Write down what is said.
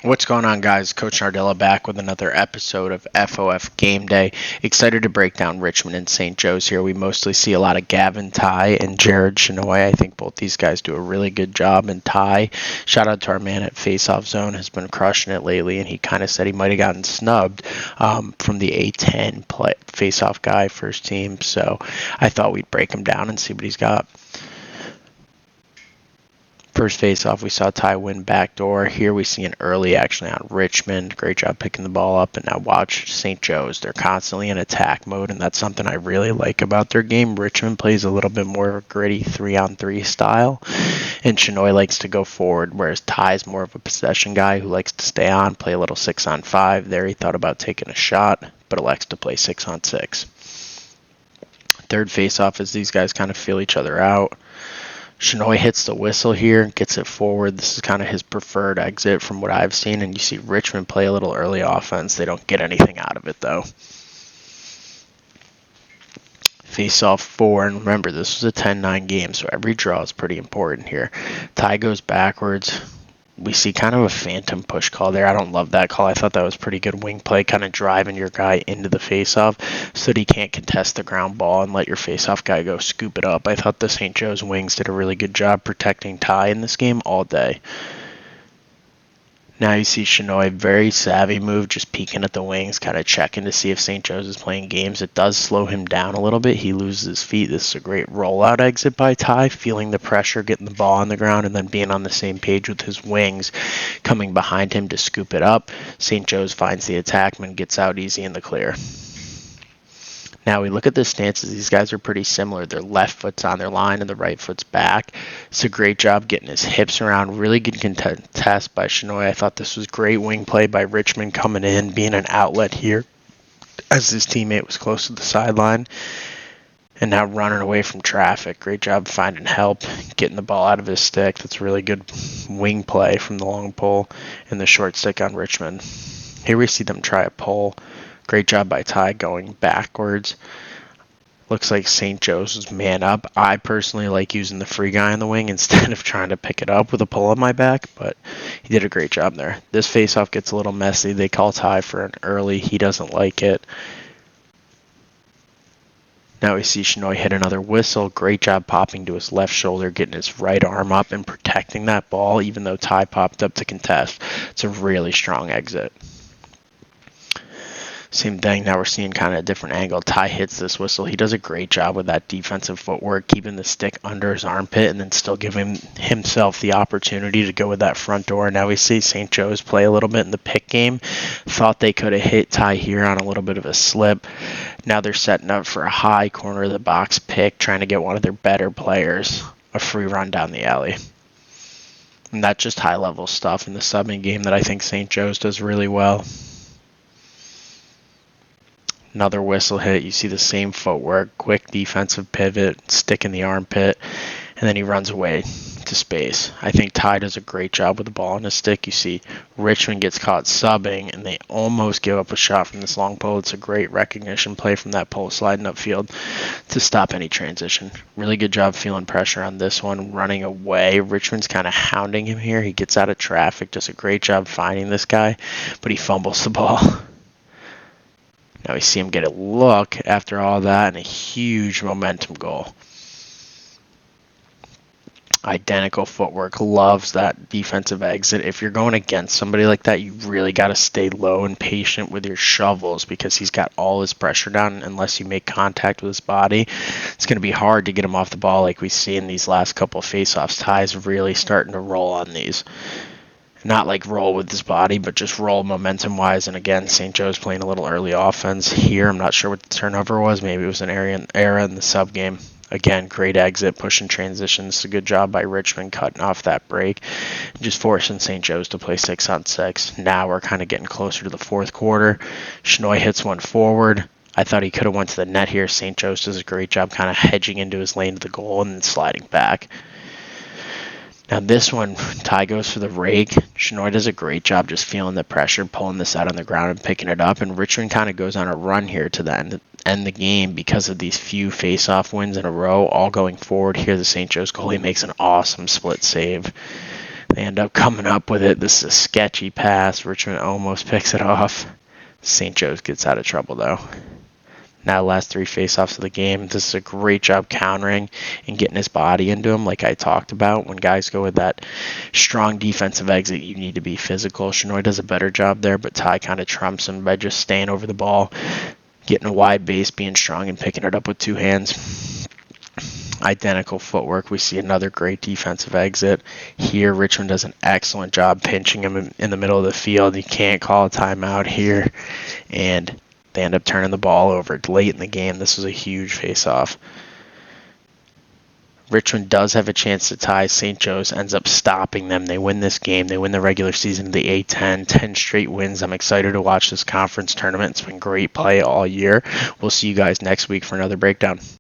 What's going on, guys? Coach Nardella back with another episode of FOF Game Day. Excited to break down Richmond and St. Joe's here. We mostly see a lot of Gavin Ty and Jared Chenoy. I think both these guys do a really good job. And Ty, shout out to our man at Faceoff Zone, has been crushing it lately. And he kind of said he might have gotten snubbed from the A10 Faceoff guy first team. So I thought we'd break him down and see what he's got. First face-off, we saw Ty win backdoor. Here we see an early actually on Richmond. Great job picking the ball up. And now watch St. Joe's. They're constantly in attack mode, and that's something I really like about their game. Richmond plays a little bit more of a gritty 3-on-3 style, and Chenoy likes to go forward, whereas Ty's more of a possession guy who likes to stay on, play a little 6-on-5. There he thought about taking a shot, but elects to play 6-on-6. Third face-off as these guys kind of feel each other out. Chenoy hits the whistle here, gets it forward. This is kind of his preferred exit from what I've seen, and you see Richmond play a little early offense. They don't get anything out of it, though. Face-off 4, and remember, this was a 10-9 game, so every draw is pretty important here. Ty goes backwards. We see kind of a phantom push call there. I don't love that call. I thought that was pretty good wing play, kind of driving your guy into the faceoff so that he can't contest the ground ball and let your faceoff guy go scoop it up. I thought the St. Joe's wings did a really good job protecting Ty in this game all day. Now you see Chenoy, very savvy move, just peeking at the wings, kind of checking to see if St. Joe's is playing games. It does slow him down a little bit. He loses his feet. This is a great rollout exit by Ty, feeling the pressure, getting the ball on the ground, and then being on the same page with his wings, coming behind him to scoop it up. St. Joe's finds the attackman, gets out easy in the clear. Now we look at the stances. These guys are pretty similar. Their left foot's on their line and the right foot's back. It's a great job getting his hips around. Really good contest by Chenoy. I thought this was great wing play by Richmond coming in, being an outlet here as his teammate was close to the sideline. And now running away from traffic. Great job finding help, getting the ball out of his stick. That's really good wing play from the long pole and the short stick on Richmond. Here we see them try a pull. Great job by Ty going backwards. Looks like St. Joe's was man up. I personally like using the free guy on the wing instead of trying to pick it up with a pull on my back, but he did a great job there. This faceoff gets a little messy. They call Ty for an early. He doesn't like it. Now we see Chenoy hit another whistle. Great job popping to his left shoulder, getting his right arm up and protecting that ball, even though Ty popped up to contest. It's a really strong exit. Same thing, now we're seeing kind of a different angle. Ty hits this whistle. He does a great job with that defensive footwork, keeping the stick under his armpit and then still giving himself the opportunity to go with that front door. Now we see St. Joe's play a little bit in the pick game. Thought they could have hit Ty here on a little bit of a slip. Now they're setting up for a high corner of the box pick, trying to get one of their better players a free run down the alley. And that's just high-level stuff in the subbing game that I think St. Joe's does really well. Another whistle hit. You see the same footwork, quick defensive pivot, stick in the armpit, and then he runs away to space. I think Ty does a great job with the ball on his stick. You see Richmond gets caught subbing, and they almost give up a shot from this long pole. It's a great recognition play from that pole sliding upfield to stop any transition. Really good job feeling pressure on this one, running away. Richmond's kind of hounding him here. He gets out of traffic, does a great job finding this guy, but he fumbles the ball. Now we see him get a look after all that and a huge momentum goal. Identical footwork. Loves that defensive exit. If you're going against somebody like that, you really got to stay low and patient with your shovels because he's got all his pressure down. Unless you make contact with his body, it's going to be hard to get him off the ball like we see in these last couple of face-offs. Ty's really starting to roll on these. Not like roll with his body, but just roll momentum-wise. And again, St. Joe's playing a little early offense here. I'm not sure what the turnover was. Maybe it was an error in the sub game. Again, great exit, pushing transitions. A good job by Richmond cutting off that break. Just forcing St. Joe's to play 6-on-6. Now we're kind of getting closer to the fourth quarter. Chenoy hits one forward. I thought he could have went to the net here. St. Joe's does a great job kind of hedging into his lane to the goal and then sliding back. Now this one, Ty goes for the rake. Chenoy does a great job just feeling the pressure, pulling this out on the ground and picking it up. And Richmond kind of goes on a run here to the end the game because of these few face-off wins in a row, all going forward. Here the St. Joe's goalie makes an awesome split save. They end up coming up with it. This is a sketchy pass. Richmond almost picks it off. St. Joe's gets out of trouble, though. Now, last 3 faceoffs of the game. This is a great job countering and getting his body into him, like I talked about. When guys go with that strong defensive exit, you need to be physical. Shinoy does a better job there, but Ty kind of trumps him by just staying over the ball, getting a wide base, being strong, and picking it up with 2 hands. Identical footwork. We see another great defensive exit. Here, Richmond does an excellent job pinching him in the middle of the field. You can't call a timeout here. And they end up turning the ball over late in the game. This was a huge face-off. Richmond does have a chance to tie. St. Joe's ends up stopping them. They win this game. They win the regular season of the A10. 10 straight wins. I'm excited to watch this conference tournament. It's been great play all year. We'll see you guys next week for another breakdown.